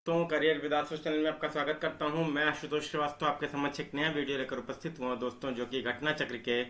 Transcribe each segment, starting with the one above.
दोस्तों, career with Ashutosh channel में आपका स्वागत करता हूं। मैं आशुतोष श्रीवास्तव आपके समक्ष एक नया वीडियो लेकर उपस्थित हुआ दोस्तों, जो कि घटना चक्र के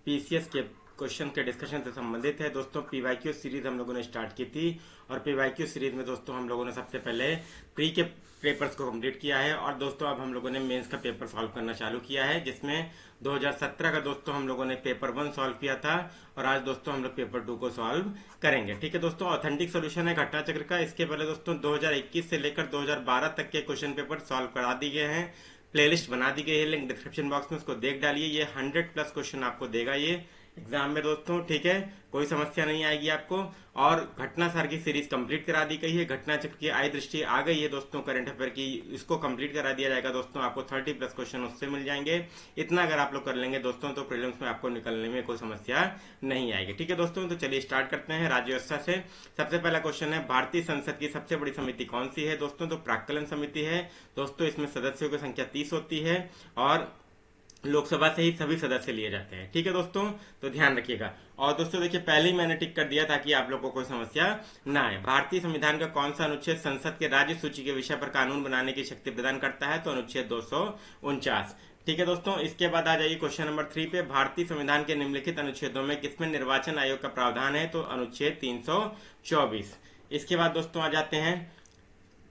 पीसीएस के क्वेश्चन के डिस्कशन से संबंधित है। दोस्तों, पीवाईक्यू सीरीज हम लोगों ने स्टार्ट की थी और पीवाईक्यू सीरीज में दोस्तों हम लोगों ने सबसे पहले प्री के पेपर्स को कंप्लीट किया है और दोस्तों अब हम लोगों ने मेंस का पेपर सॉल्व करना चालू किया है, जिसमें 2017 का दोस्तों हम लोगों ने पेपर 1 सॉल्व किया था और आज दोस्तों हम लोग पेपर 2 को सॉल्व करेंगे। ठीक है दोस्तों, ऑथेंटिक सॉल्यूशन है घटना चक्र का। इसके पहले दोस्तों 2021 से लेकर 2012 तक के क्वेश्चन पेपर सॉल्व करा दिए गए हैं। प्लेलिस्ट बना दी गई है, लिंक डिस्क्रिप्शन बॉक्स में, उसको देख डालिए। ये 100+ क्वेश्चन आपको देगा ये एग्जाम में दोस्तों। ठीक है, कोई समस्या नहीं आएगी आपको। और घटना सार की सीरीज कंप्लीट करा दी गई है। घटना चक्र की आई दृष्टि आ गई है दोस्तों करंट अफेयर की, इसको कंप्लीट करा दिया जाएगा दोस्तों। आपको 30+ क्वेश्चन उससे मिल जाएंगे। इतना अगर आप लोग कर लेंगे दोस्तों तो प्रीलिम्स में आपको निकलने में कोई समस्या नहीं आएगी। ठीक है दोस्तों, तो चलिए स्टार्ट करते हैं राज्य व्यवस्था से। सबसे पहला क्वेश्चन है, भारतीय संसद की सबसे बड़ी समिति कौन सी है दोस्तों? तो प्राक्कलन समिति है दोस्तों। इसमें सदस्यों की संख्या 30 होती है और लोकसभा से ही सभी सदस्य लिए जाते हैं। ठीक है दोस्तों, तो ध्यान रखिएगा। और दोस्तों देखिए, पहले ही मैंने टिक कर दिया ताकि आप लोगों को कोई समस्या ना आए। भारतीय संविधान का कौन सा अनुच्छेद संसद के राज्य सूची के विषय पर कानून बनाने की शक्ति प्रदान करता है? तो अनुच्छेद 249। ठीक है दोस्तों, इसके बाद आ जाइए क्वेश्चन नंबर 3 पे। भारतीय संविधान के निम्नलिखित अनुच्छेदों में किसमें निर्वाचन आयोग का प्रावधान है? तो अनुच्छेद 324। इसके बाद दोस्तों आ जाते हैं,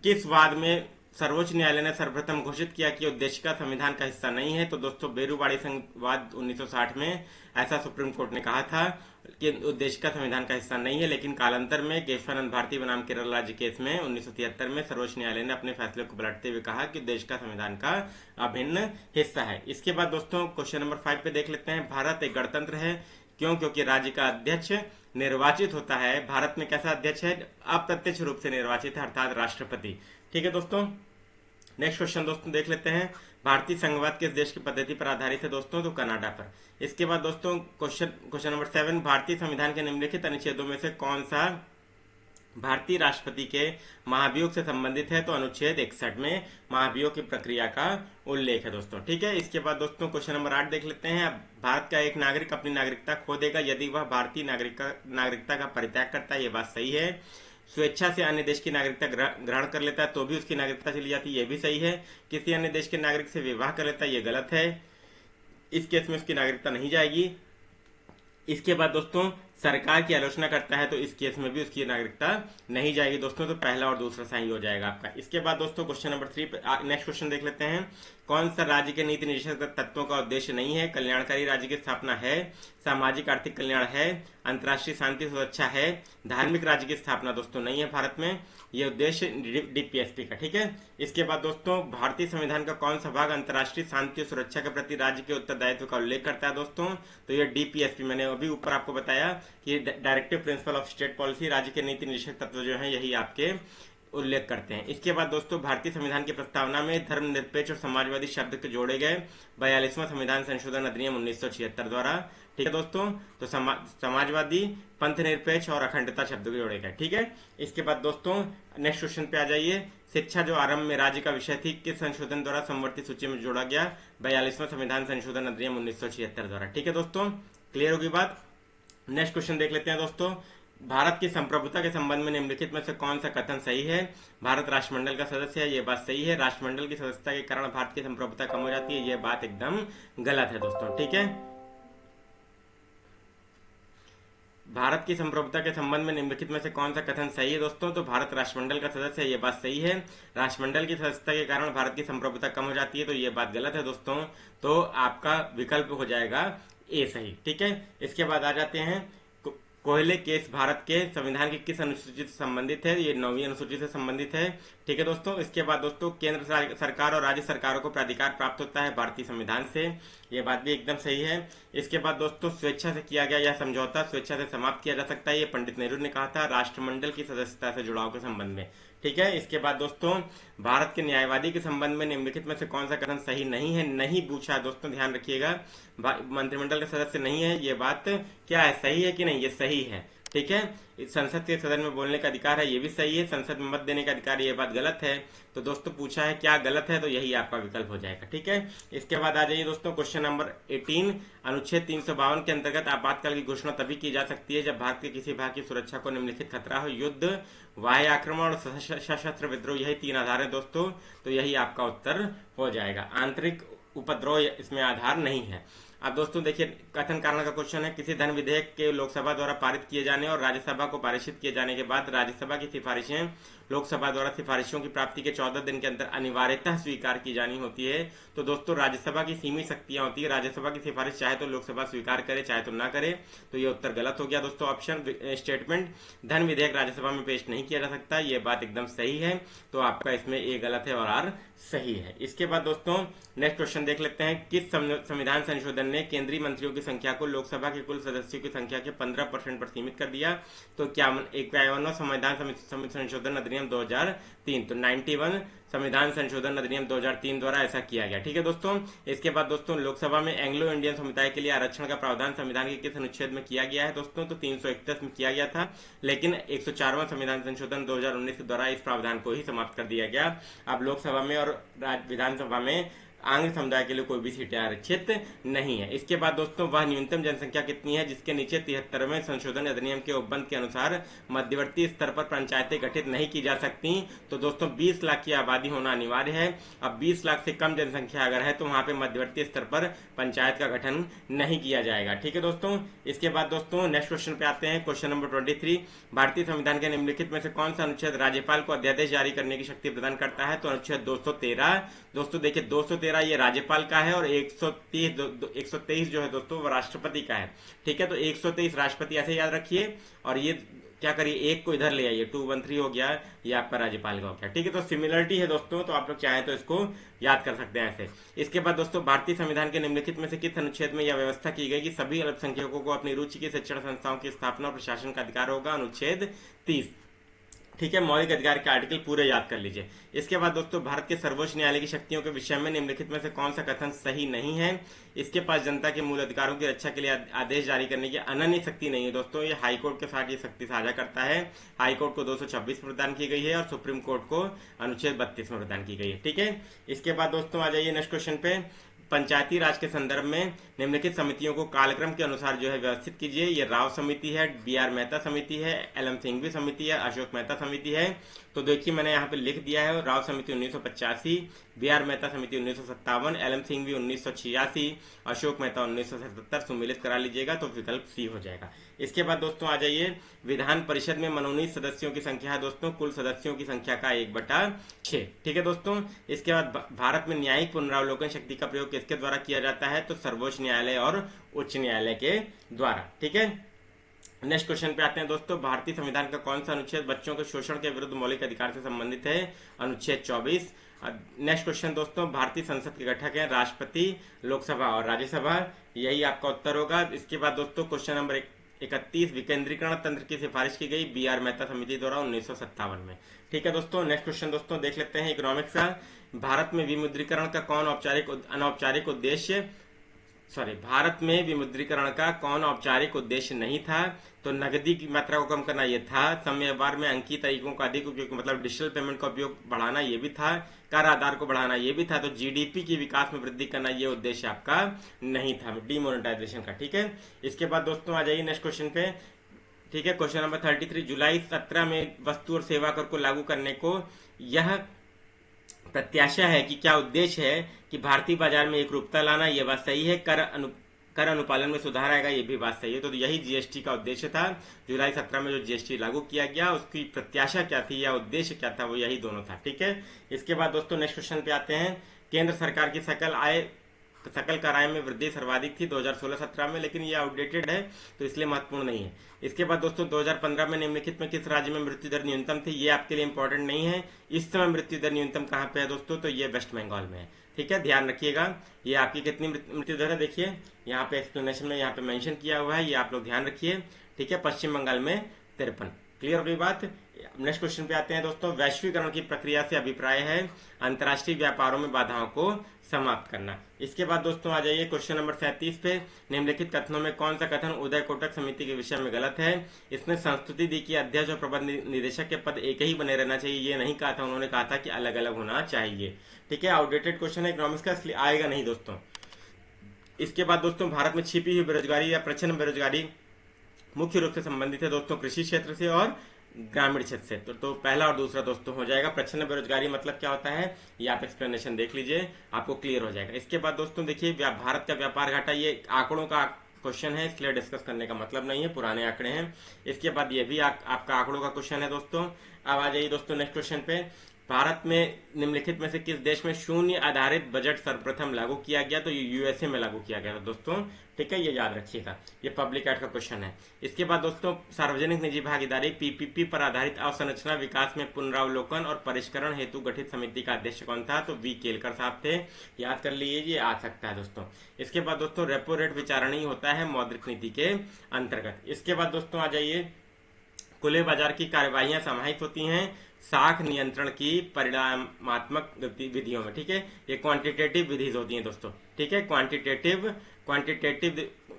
किस वाद में सर्वोच्च न्यायालय ने सर्वप्रथम घोषित किया कि उद्देशिका संविधान का हिस्सा नहीं है? तो दोस्तों बेरूवाड़ी संघवाद 1960 में ऐसा सुप्रीम कोर्ट ने कहा था कि उद्देशिका संविधान का हिस्सा नहीं है, लेकिन कालांतर में केशवानंद भारती बनाम केरल राज्य केस में 1973 में सर्वोच्च न्यायालय ने अपने फैसले को पलटते हुए कहा कि उद्देशिका संविधान का अभिन्न हिस्सा है। इसके बाद दोस्तों क्वेश्चन नंबर 5 पे देख लेते हैं। भारत एक गणतंत्र है, क्यों? क्योंकि राज्य का अध्यक्ष निर्वाचित होता है। भारत में कैसा अध्यक्ष है? अप्रत्यक्ष रूप से निर्वाचित है, अर्थात राष्ट्रपति। ठीक है दोस्तों, नेक्स्ट क्वेश्चन दोस्तों देख लेते हैं। भारतीय संघवाद किस देश की पद्धति पर आधारित है दोस्तों? तो कनाडा पर। इसके बाद दोस्तों क्वेश्चन नंबर 7, भारतीय संविधान के निम्नलिखित अनुच्छेदों में से कौन सा भारतीय राष्ट्रपति के महाभियोग से संबंधित है? तो अनुच्छेद 61 में महाभियोग की प्रक्रिया का उल्लेख है दोस्तों। ठीक है, इसके बाद दोस्तों क्वेश्चन नंबर 8 देख लेते हैं। भारत का एक नागरिक अपनी नागरिकता खो देगा यदि वह भारतीय नागरिकता का परित्याग करता है। ये बात सही है। स्वेच्छा से अन्य देश की नागरिकता ग्रहण कर लेता है तो भी उसकी नागरिकता चली जाती है, ये भी सही है। किसी अन्य देश के नागरिक से विवाह कर लेता है, ये गलत है। इस केस में उसकी नागरिकता नहीं जाएगी। इसके बाद दोस्तों सरकार की आलोचना करता है तो इस केस में भी उसकी नागरिकता नहीं जाएगी दोस्तों। तो पहला और दूसरा सही हो जाएगा आपका। इसके बाद दोस्तों क्वेश्चन नंबर 3 पे नेक्स्ट क्वेश्चन देख लेते हैं। कौन सा राज्य के नीति निर्देशक तत्वों का उद्देश्य नहीं है? कल्याणकारी राज्य की स्थापना है, सामाजिक आर्थिक कल्याण है, अंतर्राष्ट्रीय शांति सुरक्षा है, धार्मिक राज्य की स्थापना दोस्तों नहीं है भारत में। ये उद्देश्य डीपीएसपी का। ठीक है, इसके बाद दोस्तों भारतीय संविधान का कौन सा भाग अंतर्राष्ट्रीय शांति और सुरक्षा के प्रति राज्य के उत्तरदायित्व का उल्लेख करता है दोस्तों? तो ये डीपीएसपी, मैंने अभी ऊपर आपको बताया कि directive principle of state policy, राज्य के नीति निर्देशक तत्व जो है यही आपके उल्लेख करते हैं। इसके बाद दोस्तों भारतीय संविधान की प्रस्तावना में धर्मनिरपेक्ष और समाजवादी शब्द के जोड़े गए 42वां संविधान संशोधन अधिनियम 1976 द्वारा। ठीक है दोस्तों, तो समाजवादी, पंथ निरपेक्ष और अखंडता शब्द के जोड़े गए। ठीक है, इसके बाद दोस्तों नेक्स्ट क्वेश्चन पे आ जाइए। शिक्षा जो आरंभ में राज्य का विषय थी किस संशोधन द्वारा समवर्ती सूची में जोड़ा गया? 42वां संविधान संशोधन अधिनियम 1976 द्वारा। ठीक है दोस्तों, क्लियर होगी बात। नेक्स्ट क्वेश्चन देख लेते हैं दोस्तों। भारत की संप्रभुता के संबंध में निम्नलिखित में से कौन सा कथन सही है? भारत राष्ट्रमंडल का सदस्य है, ये बात सही है। राष्ट्रमंडल की सदस्यता के कारण भारत की संप्रभुता कम हो जाती है, ये बात एकदम गलत है दोस्तों। ठीक है, भारत की संप्रभुता के संबंध में निम्नलिखित में से कौन सा कथन सही है दोस्तों? तो भारत राष्ट्रमंडल का सदस्य है, ये बात सही है। राष्ट्रमंडल की सदस्यता के कारण भारत की संप्रभुता कम हो जाती है, तो ये बात गलत है दोस्तों। तो आपका विकल्प हो जाएगा ए सही। ठीक है, इसके बाद आ जाते हैं कोयले केस भारत के संविधान की किस अनुसूची से संबंधित है? ये 9वीं अनुसूची से संबंधित है। ठीक है दोस्तों, इसके बाद दोस्तों केंद्र सरकार और राज्य सरकारों को प्राधिकार प्राप्त होता है भारतीय संविधान से, ये बात भी एकदम सही है। इसके बाद दोस्तों स्वेच्छा से किया गया यह समझौता स्वेच्छा से समाप्त किया जा सकता है, ये पंडित नेहरू ने कहा था राष्ट्रमंडल की सदस्यता से जुड़ाव के संबंध में। ठीक है, इसके बाद दोस्तों भारत के न्यायवादी के संबंध में निम्नलिखित में से कौन सा कथन सही नहीं है? नहीं पूछा दोस्तों, ध्यान रखिएगा। मंत्रिमंडल के सदस्य नहीं है, ये बात क्या है, सही है कि नहीं? ये सही है। ठीक है। संसद के सदन में बोलने का अधिकार है, ये भी सही है। संसद में मत देने का अधिकार, ये बात गलत है। तो दोस्तों पूछा है क्या गलत है, तो यही आपका विकल्प हो जाएगा। ठीक है। इसके बाद आ जाइए दोस्तों क्वेश्चन नंबर 18। अनुच्छेद 352 के अंतर्गत आपातकाल की घोषणा तभी की जा सकती है जब भारत के किसी भाग की सुरक्षा को निम्नलिखित खतरा हो: युद्ध, वाह्य आक्रमण और सशस्त्र विद्रोह। यही 3 आधार है दोस्तों, तो यही आपका उत्तर हो जाएगा। आंतरिक उपद्रव इसमें आधार नहीं है। अब दोस्तों देखिए, कथन कारण का क्वेश्चन है: किसी धन विधेयक के लोकसभा द्वारा पारित किए जाने और राज्यसभा को पारित किए जाने के बाद राज्यसभा की सिफारिशें लोकसभा द्वारा सिफारिशों की प्राप्ति के 14 दिन के अंदर अनिवार्यतः स्वीकार की जानी होती है। तो दोस्तों राज्यसभा की सीमित शक्तियां होती है, राज्यसभा की सिफारिश चाहे तो लोकसभा स्वीकार करे चाहे तो ना करे। तो ये उत्तर गलत हो गया दोस्तों। ऑप्शन स्टेटमेंट, धन विधेयक राज्यसभा में पेश नहीं किया जा सकता, ये बात एकदम सही है। तो आपका इसमें ए गलत है और आर सही है। इसके बाद दोस्तों नेक्स्ट क्वेश्चन देख लेते हैं। किस संविधान संशोधन ने केंद्रीय मंत्रियों की संख्या को लोकसभा के कुल सदस्यों की संख्या के 15% पर सीमित कर दिया? तो क्या 51वां संविधान संशोधन अधिनियम 2003, तो 91 संविधान संशोधन अधिनियम 2003 द्वारा ऐसा किया गया। ठीक है दोस्तों। इसके बाद दोस्तों लोकसभा में एंग्लो इंडियन समुदाय के लिए आरक्षण का प्रावधान संविधान के किस अनुच्छेद में किया गया है दोस्तों? तो 331 में किया गया था, लेकिन 104वां संविधान संशोधन 2019 के द्वारा इस प्रावधान को ही समाप्त कर दिया गया। अब लोकसभा में और विधानसभा में आंग्ल समुदाय के लिए कोई भी सीटें आरक्षित नहीं है। इसके बाद दोस्तों वह न्यूनतम जनसंख्या कितनी है जिसके नीचे 73वें संशोधन अधिनियम के उपबंध के अनुसार मध्यवर्ती स्तर पर पंचायतें गठित नहीं की जा सकती? तो दोस्तों 20 लाख की आबादी होना अनिवार्य है। अब 20 लाख से कम जनसंख्या अगर है तो वहां पे मध्यवर्ती स्तर पर पंचायत का गठन नहीं किया जाएगा। ठीक है दोस्तों। इसके बाद दोस्तों नेक्स्ट क्वेश्चन पे आते हैं, क्वेश्चन नंबर 23। भारतीय संविधान के निम्नलिखित में से कौन सा अनुच्छेद राज्यपाल को अध्यादेश जारी करने की शक्ति प्रदान करता है? तो अनुच्छेद 213। दोस्तों देखिए 213 ये राज्यपाल का है और 123 जो है दोस्तों वो राष्ट्रपति का है। ठीक है। तो 123 राष्ट्रपति ऐसे याद रखिए और ये क्या करिए, एक को इधर ले आइए, 213 हो गया, ये आपका राज्यपाल का हो गया। ठीक है। तो सिमिलरिटी है दोस्तों, तो आप लोग चाहें तो इसको याद कर सकते हैं ऐसे। इसके बाद दोस्तों भारतीय संविधान के निम्नलिखित में से किस अनुच्छेद में यह व्यवस्था की गई कि सभी अल्पसंख्यकों को अपनी रुचि की शिक्षण संस्थाओं की स्थापना और प्रशासन का अधिकार होगा? अनुच्छेद 30। ठीक है। मौलिक अधिकार के आर्टिकल पूरे याद कर लीजिए। इसके बाद दोस्तों भारत के सर्वोच्च न्यायालय की शक्तियों के विषय में निम्नलिखित में से कौन सा कथन सही नहीं है? इसके पास जनता के मूल अधिकारों की रक्षा के लिए आदेश जारी करने की अनन्य शक्ति नहीं है दोस्तों। ये हाईकोर्ट के साथ ये शक्ति साझा करता है। हाईकोर्ट को 226 में प्रदान की गई है और सुप्रीम कोर्ट को अनुच्छेद 32 में प्रदान की गई है। ठीक है। इसके बाद दोस्तों आ जाइए नेक्स्ट क्वेश्चन पे। पंचायती राज के संदर्भ में निम्नलिखित समितियों को कालक्रम के अनुसार जो है व्यवस्थित कीजिए। ये राव समिति है, बी.आर. मेहता समिति है, एल.एम. सिंघवी समिति है, अशोक मेहता समिति है। तो देखिए मैंने यहाँ पे लिख दिया है, राव समिति 1985, बी.आर. मेहता समिति 1957, एल.एम. सिंघवी 1986, अशोक मेहता 1977 सुमिलित करा लीजिएगा तो विकल्प सी हो जाएगा। इसके बाद दोस्तों आ जाइए, विधान परिषद में मनोनीत सदस्यों की संख्या है दोस्तों कुल सदस्यों की संख्या का 1/6। ठीक है दोस्तों। इसके बाद भारत में न्यायिक पुनरावलोकन शक्ति का प्रयोग किसके द्वारा किया जाता है? तो सर्वोच्च न्यायालय और उच्च न्यायालय के द्वारा। ठीक है। नेक्स्ट क्वेश्चन पे आते हैं दोस्तों, भारतीय संविधान का कौन सा अनुच्छेद बच्चों के शोषण के विरुद्ध मौलिक अधिकार से संबंधित है? अनुच्छेद 24। नेक्स्ट क्वेश्चन दोस्तों, भारतीय संसद के गठक हैं राष्ट्रपति, लोकसभा और राज्यसभा। यही आपका उत्तर होगा। इसके बाद दोस्तों क्वेश्चन नंबर 31, विकेंद्रीकरण तंत्र की सिफारिश की गई बी.आर. मेहता समिति द्वारा 1957 में। ठीक है दोस्तों। नेक्स्ट क्वेश्चन दोस्तों देख लेते हैं इकोनॉमिक्स का। भारत में विमुद्रीकरण का कौन अनौपचारिक उद्देश्य भारत में विमुद्रीकरण का कौन औपचारिक उद्देश्य नहीं था? तो नकदी की मात्रा को कम करना ये था, समय व्यवहार में अंकीय तरीकों का अधिक उपयोग मतलब डिजिटल पेमेंट का उपयोग बढ़ाना ये भी था, कर आधार को बढ़ाना ये भी था, तो जीडीपी की विकास में वृद्धि करना ये उद्देश्य आपका नहीं था, डीमोनेटाइजेशन का। ठीक है। इसके बाद दोस्तों आ जाइए नेक्स्ट क्वेश्चन पे। ठीक है। क्वेश्चन नंबर 33, जुलाई 17 में वस्तु और सेवा कर को लागू करने को यह प्रत्याशा है कि क्या उद्देश्य है कि भारतीय बाजार में एक रूपता लाना? यह बात सही है। कर अनुपालन में सुधार आएगा, ये भी बात सही है। तो यही जीएसटी का उद्देश्य था। जुलाई 17 में जो जीएसटी लागू किया गया उसकी प्रत्याशा क्या थी या उद्देश्य क्या था, वो यही दोनों था। ठीक है। इसके बाद दोस्तों नेक्स्ट क्वेश्चन पे आते हैं। केंद्र सरकार की सकल कर आय में वृद्धि सर्वाधिक थी 2016-17 में, लेकिन ये आउटडेटेड है तो इसलिए महत्वपूर्ण नहीं है। इसके बाद दोस्तों 2015 में निम्नलिखित में किस राज्य में मृत्यु दर न्यूनतम थी? ये आपके लिए इंपॉर्टेंट नहीं है। इस समय मृत्यु दर न्यूनतम कहाँ पे है दोस्तों? तो ये वेस्ट बंगाल में है। ठीक है। ध्यान रखिएगा। ये आपकी कितनी मृत्यु दर है देखिए यहाँ पे एक्सप्लेनेशन में यहाँ पे मेंशन किया हुआ है, ये आप लोग ध्यान रखिए। ठीक है। पश्चिम बंगाल में 53। क्लियर हो गई बात। नेक्स्ट क्वेश्चन पे आते हैं दोस्तों। वैश्वीकरण की प्रक्रिया से अभिप्राय है अंतर्राष्ट्रीय व्यापारों में बाधाओं को समाप्त करना। इसके बाद दोस्तों आ जाइए क्वेश्चन नंबर 37 पे। निम्नलिखित कथनों में कौन सा कथन उदय कोटक समिति के विषय में गलत है? इसने संस्तुति दी कि अध्यक्ष और प्रबंध निदेशक के पद एक ही बने रहना चाहिए, ये नहीं कहा था, उन्होंने कहा था कि अलग अलग होना चाहिए। ठीक है, आउटडेटेड क्वेश्चन है इकोनॉमिक्स का, इसलिए आएगा नहीं दोस्तों। इसके बाद दोस्तों भारत में छिपी हुई बेरोजगारी या प्रच्छन्न बेरोजगारी मुख्य रूप से संबंधित है दोस्तों कृषि क्षेत्र से और ग्रामीण क्षेत्र से। तो पहला और दूसरा दोस्तों हो जाएगा। प्रच्छन्न बेरोजगारी मतलब क्या होता है, ये आप एक्सप्लेनेशन देख लीजिए, आपको क्लियर हो जाएगा। इसके बाद दोस्तों देखिए भारत का व्यापार घाटा, ये आंकड़ों का क्वेश्चन है, इसलिए डिस्कस करने का मतलब नहीं है, पुराने आंकड़े हैं। इसके बाद ये भी आपका आंकड़ों का क्वेश्चन है दोस्तों। अब आ जाइए दोस्तों नेक्स्ट क्वेश्चन पे। भारत में निम्नलिखित में से किस देश में शून्य आधारित बजट सर्वप्रथम लागू किया गया? तो ये यूएसए में लागू किया गया था दोस्तों। ठीक है, ये याद रखिएगा, ये पब्लिक एड का क्वेश्चन है। इसके बाद दोस्तों सार्वजनिक निजी भागीदारी पीपीपी पर आधारित अवसंरचना विकास में पुनरावलोकन और परिष्करण हेतु गठित समिति का अध्यक्ष कौन था? तो वी केलकर साहब थे, याद कर लीजिए, ये आ सकता है दोस्तों। इसके बाद दोस्तों रेपो रेट विचारणीय होता है मौद्रिक नीति के अंतर्गत। इसके बाद दोस्तों आ जाइए खुले बाजार की कार्यवाहियां समाहित होती हैं साख नियंत्रण की परिणामात्मक गतिविधियों में। ठीक है, ये क्वांटिटेटिव विधिज होती हैं दोस्तों। ठीक है, क्वांटिटेटिव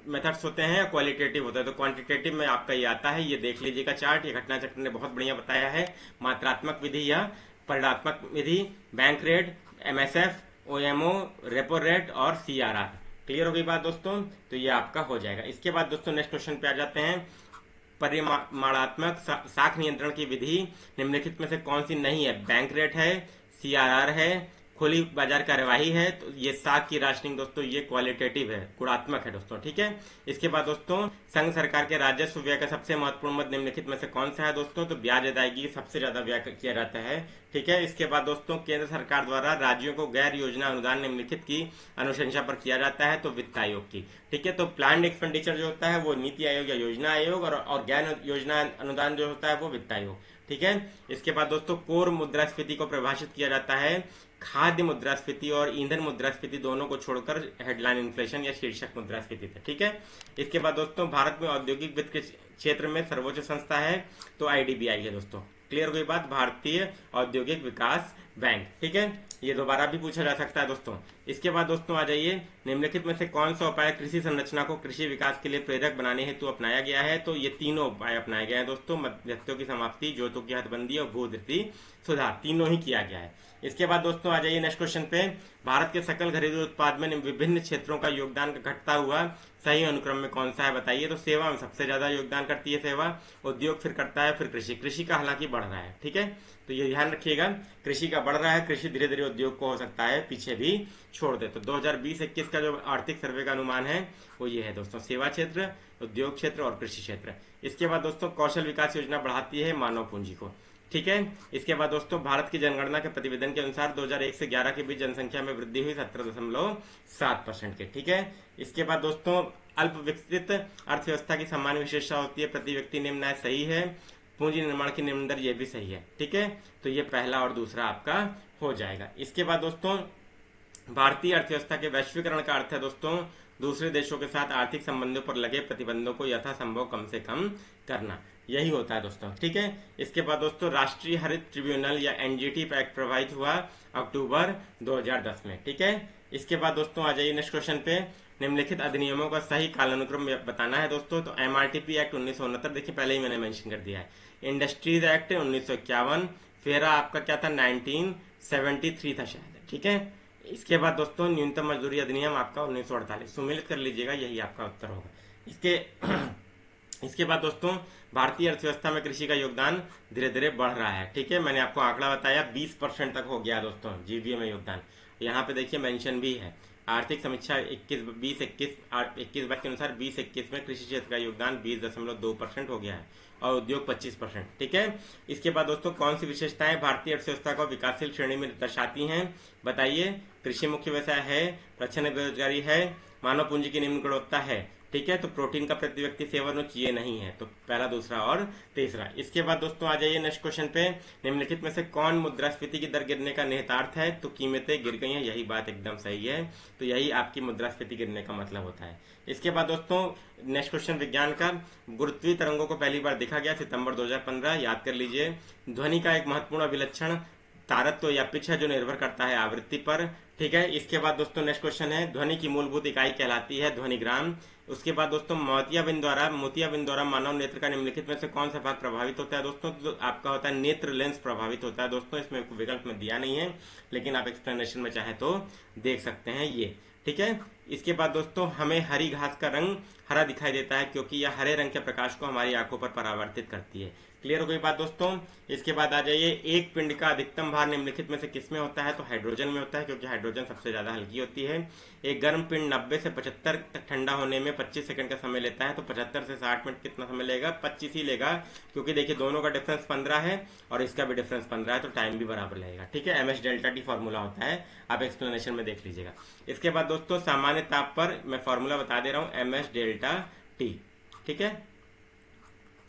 मेथड्स होते हैं, क्वालिटेटिव होता है। तो क्वांटिटेटिव में आपका ये आता है, ये देख लीजिएगा चार्ट, ये घटना चक्र ने बहुत बढ़िया बताया है। मात्रात्मक विधि या परिणात्मक विधि, bank rate, MSF, OMO, repo rate और सीआरआर। क्लियर हो गई बात दोस्तों? तो ये आपका हो जाएगा। इसके बाद दोस्तों नेक्स्ट क्वेश्चन पे आ जाते हैं। परिमाणात्मक साख नियंत्रण की विधि निम्नलिखित में से कौन सी नहीं है? बैंक रेट है, सीआरआर है, खुली बाजार कार्यवाही है। तो ये साख की राशनिंग दोस्तों ये क्वालिटेटिव है, गुणात्मक है दोस्तों। ठीक है, इसके बाद दोस्तों संघ सरकार के राजस्व व्यय का सबसे महत्वपूर्ण मद निम्नलिखित में से कौन सा है दोस्तों? तो ब्याज अदायगी सबसे ज्यादा व्यय किया जाता है। ठीक है, इसके बाद दोस्तों केंद्र सरकार द्वारा राज्यों को गैर योजना अनुदान निम्नलिखित की अनुशंसा पर किया जाता है, तो वित्त आयोग की। ठीक है, तो प्लान एक्सपेंडिचर जो होता है वो नीति आयोग या योजना आयोग, और गैर योजना अनुदान जो होता है वो वित्त आयोग। ठीक है, इसके बाद दोस्तों कोर मुद्रास्फीति को परिभाषित किया जाता है खाद्य मुद्रास्फीति और ईंधन मुद्रास्फीति दोनों को छोड़कर हेडलाइन इन्फ्लेशन या शीर्षक मुद्रास्फीति थे। ठीक है, इसके बाद दोस्तों भारत में औद्योगिक वित्त के क्षेत्र में सर्वोच्च संस्था है, तो आईडीबीआई है दोस्तों। क्लियर हो गई बात? भारतीय औद्योगिक विकास बैंक। ठीक है, ये दोबारा भी पूछा जा सकता है दोस्तों। इसके बाद दोस्तों आ जाइए निम्नलिखित में से कौन सा उपाय कृषि संरचना को कृषि विकास के लिए प्रेरक बनाने हेतु अपनाया गया है? तो ये तीनों उपाय अपनाए गए हैं दोस्तों। मध्यस्थों की समाप्ति, जोतों की हदबंदी और भूधृति सुधार, तीनों ही किया गया है। इसके बाद दोस्तों आ जाइए नेक्स्ट क्वेश्चन पे। भारत के सकल घरेलू उत्पाद में विभिन्न क्षेत्रों का योगदान घटता हुआ सही अनुक्रम में कौन सा है बताइए? तो सेवा में सबसे ज्यादा योगदान करती है सेवा, उद्योग फिर करता है, फिर कृषि। कृषि का हालांकि बढ़ रहा है। ठीक है, तो ये ध्यान रखिएगा, कृषि का बढ़ रहा है, कृषि धीरे धीरे उद्योग को हो सकता है पीछे भी छोड़ दे। तो 2020-21 का जो आर्थिक सर्वे का अनुमान है वो ये है दोस्तों, सेवा क्षेत्र, उद्योग क्षेत्र और कृषि क्षेत्र। इसके बाद दोस्तों कौशल विकास योजना बढ़ाती है मानव पूंजी को। ठीक है, इसके बाद दोस्तों भारत की जनगणना के प्रतिवेदन के अनुसार 2001 से 11 के बीच जनसंख्या में वृद्धि हुई 17.7% के। ठीक है, इसके बाद दोस्तों अल्प विकसित अर्थव्यवस्था की सामान्य विशेषता होती है प्रति व्यक्ति निम्न आय, सही है। पूंजी निर्माण की निम्न दर, ये भी सही है। ठीक है, तो ये पहला और दूसरा आपका हो जाएगा। इसके बाद दोस्तों भारतीय अर्थव्यवस्था के वैश्वीकरण का अर्थ है दोस्तों दूसरे देशों के साथ आर्थिक संबंधों पर लगे प्रतिबंधों को यथासंभव कम से कम करना, यही होता है दोस्तों। ठीक है, इसके बाद दोस्तों राष्ट्रीय हरित ट्रिब्यूनल या एनजीटी एक्ट प्रभावित हुआ अक्टूबर 2010 में। ठीक है, इसके बाद दोस्तों आ जाइए नेक्स्ट क्वेश्चन पे। निम्नलिखित अधिनियमों का सही कालानुक्रम बताना है दोस्तों। तो एमआरटीपी एक्ट 1969, देखिए पहले ही मैंने मेंशन कर दिया है। इंडस्ट्रीज एक्ट 1951, फेरा आपका क्या था 1973 था शायद। ठीक है, इसके बाद दोस्तों न्यूनतम मजदूरी अधिनियम आपका 1948, सुमिलित कर लीजिएगा, यही आपका उत्तर होगा। इसके बाद दोस्तों भारतीय अर्थव्यवस्था में कृषि का योगदान धीरे धीरे बढ़ रहा है। ठीक है, मैंने आपको आंकड़ा बताया 20% तक हो गया दोस्तों जीडीपी में योगदान। यहाँ पे देखिए मेंशन भी है, आर्थिक समीक्षा 21-22 के अनुसार 20-21 में कृषि क्षेत्र का योगदान 20.2% हो गया है और उद्योग 25%। ठीक है, इसके बाद दोस्तों कौन सी विशेषताएं भारतीय अर्थव्यवस्था को विकासशील श्रेणी में दर्शाती हैं बताइए? कृषि मुख्य व्यवसाय है, प्रच्छन्न बेरोजगारी है, मानव पूंजी की निम्न गुणवत्ता है। ठीक है, तो प्रोटीन का प्रति व्यक्ति सेवन ये नहीं है, तो पहला, दूसरा और तीसरा। इसके बाद दोस्तों आ जाइए नेक्स्ट क्वेश्चन पे। निम्नलिखित में से कौन मुद्रास्फीति की दर गिरने का निहितार्थ है? तो कीमतें गिर गई हैं, यही बात एकदम सही है। तो यही आपकी मुद्रास्फीति गिरने का मतलब होता है। इसके बाद दोस्तों नेक्स्ट क्वेश्चन विज्ञान का। गुरुत्वीय तरंगों को पहली बार देखा गया सितंबर 2015, याद कर लीजिए। ध्वनि का एक महत्वपूर्ण अभिलक्षण तारत्व या पिच है जो निर्भर करता है आवृत्ति पर। ठीक है, इसके बाद दोस्तों नेक्स्ट क्वेश्चन है, ध्वनि की मूलभूत इकाई कहलाती है ध्वनिग्राम। उसके बाद दोस्तों मोतियाबिंद द्वारा मानव नेत्र का निम्नलिखित में से कौन सा भाग प्रभावित होता है? दोस्तों तो आपका होता है नेत्र लेंस प्रभावित होता है दोस्तों। इसमें विकल्प में दिया नहीं है, लेकिन आप एक्सप्लेनेशन में चाहे तो देख सकते हैं ये। ठीक है, इसके बाद दोस्तों हमें हरी घास का रंग हरा दिखाई देता है क्योंकि यह हरे रंग के प्रकाश को हमारी आंखों पर परावर्तित करती है। क्लियर हो गई बात दोस्तों। इसके बाद आ जाइए, एक पिंड का अधिकतम भार निम्नलिखित में से किसमें होता है? तो हाइड्रोजन में होता है, क्योंकि हाइड्रोजन सबसे ज्यादा हल्की होती है। एक गर्म पिंड 90 से 75 तक ठंडा होने में 25 सेकंड का समय लेता है, तो 75 से 60 मिनट कितना समय लेगा? 25 ही लेगा, क्योंकि देखिए दोनों का डिफरेंस 15 है और इसका भी डिफरेंस 15 है, तो टाइम भी बराबर लगेगा। ठीक है, एमएस डेल्टा टी फॉर्मूला होता है, आप एक्सप्लेनेशन में देख लीजिएगा। इसके बाद दोस्तों सामान्य ताप पर मैं फॉर्मूला बता दे रहा हूं, एमएस डेल्टा टी। ठीक है,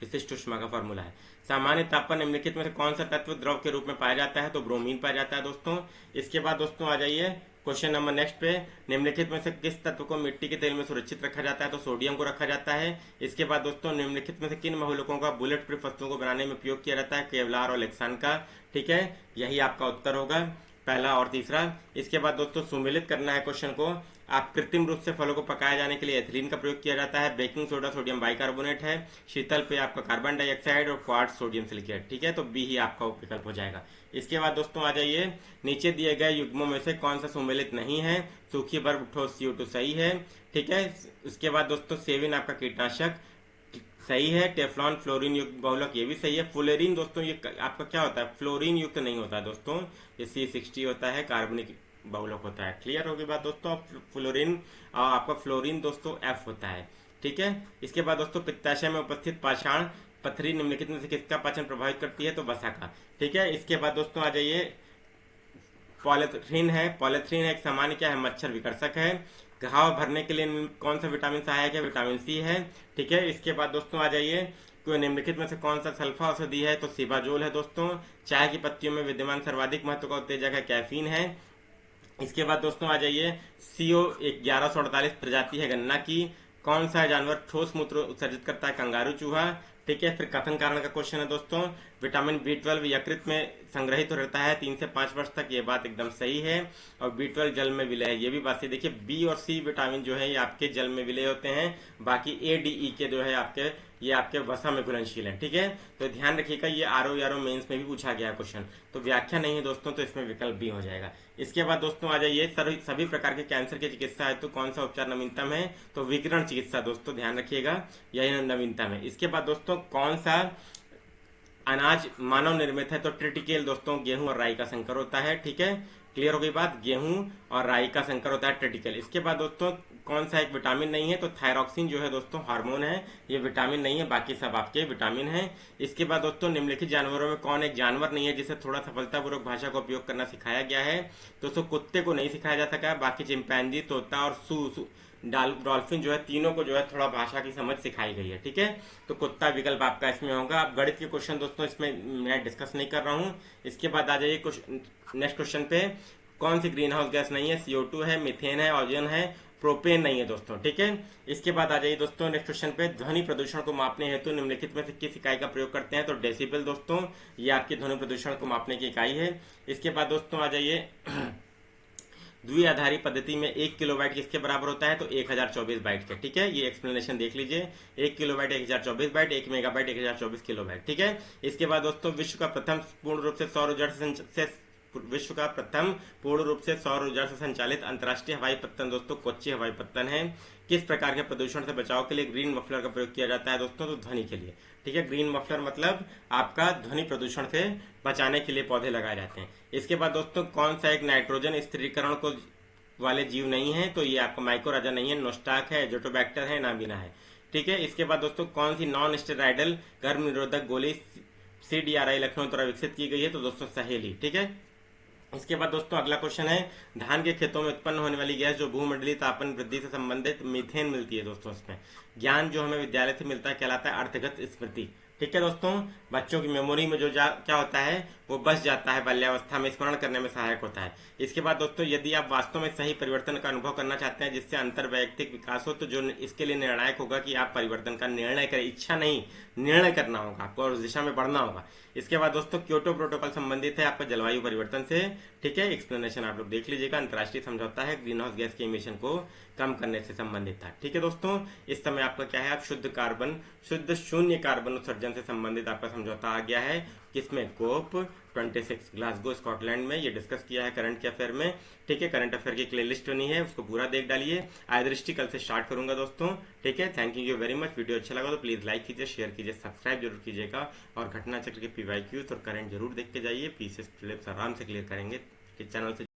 विशिष्ट ऊष्मा का फॉर्मूला है। सामान्य ताप पर निम्नलिखित में से कौन सा तत्व द्रव के रूप में पाया जाता है? तो ब्रोमीन पाया जाता है दोस्तों। इसके बाद दोस्तों आ जाइए क्वेश्चन नंबर नेक्स्ट पे। निम्नलिखित में से किस तत्व को मिट्टी के तेल में सुरक्षित रखा जाता है? तो सोडियम को रखा जाता है। इसके बाद दोस्तों निम्नलिखित में से किन बहुलकों का बुलेट प्रूफ वस्तुओं को बनाने में उपयोग किया जाता है? केवलार और लेक्सान का। ठीक है, यही आपका उत्तर होगा, पहला और तीसरा। इसके बाद दोस्तों सुमेलित करना है क्वेश्चन को। आप कृत्रिम रूप से फलों को पकाए जाने के लिए एथिलीन का प्रयोग किया जाता है। बेकिंग सोडा सोडियम बाइकार्बोनेट है। शीतल पे आपका कार्बन डाइऑक्साइड और क्वार्ट्ज सोडियम सिलिकेट। ठीक है, तो बी ही आपका विकल्प हो जाएगा। इसके बाद दोस्तों आ जाइए, नीचे दिए गए युग्मों में से कौन सा सुमेलित नहीं है? सूखी बर्फ ठोस CO2 सही है। ठीक है, उसके बाद दोस्तों सेविन आपका कीटनाशक सही है। टेफ्लॉन फ्लोरीन युक्त बहुलक ये भी सही है। फ्लोरीन दोस्तों ये आपका क्या होता है? फ्लोरीन युक्त नहीं होता दोस्तों, ये C60 होता है, कार्बनिक बहुलक होता है। क्लियर होगी बात दोस्तों। फ्लोरीन और आपका फ्लोरीन दोस्तों F होता है। ठीक है, इसके बाद दोस्तों पित्ताशय में उपस्थित पाषाण पथरी निम्नलिखित में से किसका पाचन प्रभावित करती है? तो वसा का। ठीक है, इसके बाद दोस्तों आ जाइए, पॉलीथीन है। पॉलीथीन एक सामान्य क्या है? मच्छर विकर्षक है। घाव भरने के लिए कौन सा विटामिन सहायक है? विटामिन सी है। ठीक है, इसके बाद दोस्तों आ जाइए, कोई निम्नलिखित में से कौन सा सल्फा औषधि है? तो सिबाजोल है दोस्तों। चाय की पत्तियों में विद्यमान सर्वाधिक महत्व का उत्तेजक है कैफीन है। इसके बाद दोस्तों आ जाइए, CO 1148 प्रजाति है गन्ना की। कौन सा जानवर ठोस मूत्र उत्सर्जित करता है? कंगारू चूहा। ठीक है, फिर कथन कारण का क्वेश्चन है दोस्तों। विटामिन B12 यकृत में संग्रहित तो रहता है 3 से 5 वर्ष तक, ये बात एकदम सही है। और B12 जल में विलय है, ये भी बात सही। देखिए बी और सी विटामिन जो है ये आपके जल में विलय होते हैं, बाकी ADE के जो है आपके ये आपके वसा में घुलनशील है। ठीक है, तो ध्यान रखिएगा, ये RO मेंस में भी पूछा गया क्वेश्चन, तो व्याख्या नहीं है दोस्तों, तो इसमें विकल्प भी हो जाएगा। इसके बाद दोस्तों आ जाइए, सभी प्रकार के कैंसर की चिकित्सा हेतु कौन सा उपचार नवीनतम है? तो विकिरण चिकित्सा दोस्तों, ध्यान रखिएगा, यही नवीनतम है। इसके बाद दोस्तों कौन सा अनाज मानव निर्मित है? तो ट्रिटिकेल दोस्तों गेहूं और राई का संकर होता है। ठीक है, क्लियर हो गई बात, गेहूं और राई का संकर होता है ट्रिटिकल। इसके बाद दोस्तों कौन सा एक विटामिन नहीं है? तो थायरॉक्सिन जो है दोस्तों हार्मोन है, ये विटामिन नहीं है, बाकी सब आपके विटामिन है। इसके बाद दोस्तों निम्नलिखित जानवरों में कौन एक जानवर नहीं है जिसे थोड़ा सफलतापूर्वक भाषा का उपयोग करना सिखाया गया है? दोस्तों कुत्ते को नहीं सिखाया जा सका, बाकी चिंपैंजी, तोता और डॉल्फिन जो है, तीनों को जो है थोड़ा भाषा की समझ सिखाई गई है। ठीक है, तो कुत्ता विकल्प आपका इसमें होगा। अब गणित के क्वेश्चन दोस्तों इसमें मैं डिस्कस नहीं कर रहा हूं। इसके बाद आ जाइए नेक्स्ट क्वेश्चन पे। कौन सी ग्रीन हाउस गैस नहीं है? CO2 है, मीथेन है, ऑक्सीजन है, प्रोपेन नहीं है दोस्तों। ठीक है, इसके बाद आ जाइए दोस्तों नेक्स्ट क्वेश्चन पे। ध्वनि प्रदूषण को मापने हेतु निम्नलिखित में से किस इकाई का प्रयोग करते हैं? तो डेसिबल दोस्तों, ये आपकी ध्वनि प्रदूषण को मापने की इकाई है। इसके बाद दोस्तों आ जाइए, द्विआधारी पद्धति में 1 किलोबाइट किसके बराबर होता है? तो 1024 बाइट के। ठीक है, ये एक्सप्लेनेशन देख लीजिए, 1 किलोबाइट 1024 बाइट, 1 मेगाबाइट 1024 किलोबाइट। ठीक है, इसके बाद दोस्तों विश्व का प्रथम पूर्ण रूप से सौर ऊर्जा से संचालित अंतर्राष्ट्रीय हवाई पत्तन दोस्तों कोच्चि हवाई पत्तन है। किस प्रकार के प्रदूषण से बचाव के लिए ग्रीन मफलर का प्रयोग किया जाता है दोस्तों? तो ध्वनि के लिए। ठीक है, ग्रीन मफलर मतलब आपका ध्वनि प्रदूषण से बचाने के लिए पौधे लगाए जाते हैं। इसके बाद दोस्तों कौन सा एक नाइट्रोजन स्थिरीकरण को वाले जीव नहीं है? तो ये आपका माइकोराजा नहीं है, नोस्टाक है, एजोटोबैक्टर है, नाबिना है। ठीक है, इसके बाद दोस्तों कौन सी नॉन स्टेरॉइडल गर्भ निरोधक गोली CDRI लखनऊ द्वारा विकसित की गई है? तो दोस्तों सहेली। ठीक है, इसके बाद दोस्तों अगला क्वेश्चन है, धान के खेतों में उत्पन्न होने वाली गैस जो भूमंडलीय तापन वृद्धि से संबंधित मीथेन मिलती है दोस्तों। इसमें ज्ञान जो हमें विद्यालय से मिलता है कहलाता है अर्थगत स्मृति। ठीक है दोस्तों, बच्चों की मेमोरी में जो क्या होता है वो बच जाता है, बाल्यावस्था में स्मरण करने में सहायक होता है। इसके बाद दोस्तों यदि आप वास्तव में सही परिवर्तन का अनुभव करना चाहते हैं जिससे अंतर वैयक्तिक विकास हो, तो जो इसके लिए निर्णायक होगा कि आप परिवर्तन का निर्णय करें, इच्छा नहीं निर्णय करना होगा आपको और उस दिशा में बढ़ना होगा। इसके बाद दोस्तों क्योटो प्रोटोकॉल संबंधित है आपका जलवायु परिवर्तन से। ठीक है, एक्सप्लेनेशन आप लोग देख लीजिएगा। अंतर्राष्ट्रीय समझौता है ग्रीन हाउस गैस के इमिशन को कम करने से संबंधित था। ठीक है दोस्तों, इस समय आपका क्या है, आप शुद्ध शून्य कार्बन उत्सर्जन से संबंधित आपका समझौता आ गया है, किसमें कोप 26 ग्लासगो स्कॉटलैंड में ये डिस्कस किया है करंट के अफेयर में। ठीक है, करंट अफेयर की प्ले लिस्ट बनी है, उसको पूरा देख डालिए। आय दृष्टि कल से स्टार्ट करूंगा दोस्तों। ठीक है, thank you very much. Video अच्छा लगा तो प्लीज लाइक कीजिए, शेयर कीजिए, सब्सक्राइब जरूर कीजिएगा और घटना चक्र के पीवाईक्यूज और करंट जरूर देख के जाइए। पीसीएस प्रीलिम्स आराम से क्लियर करेंगे। चैनल से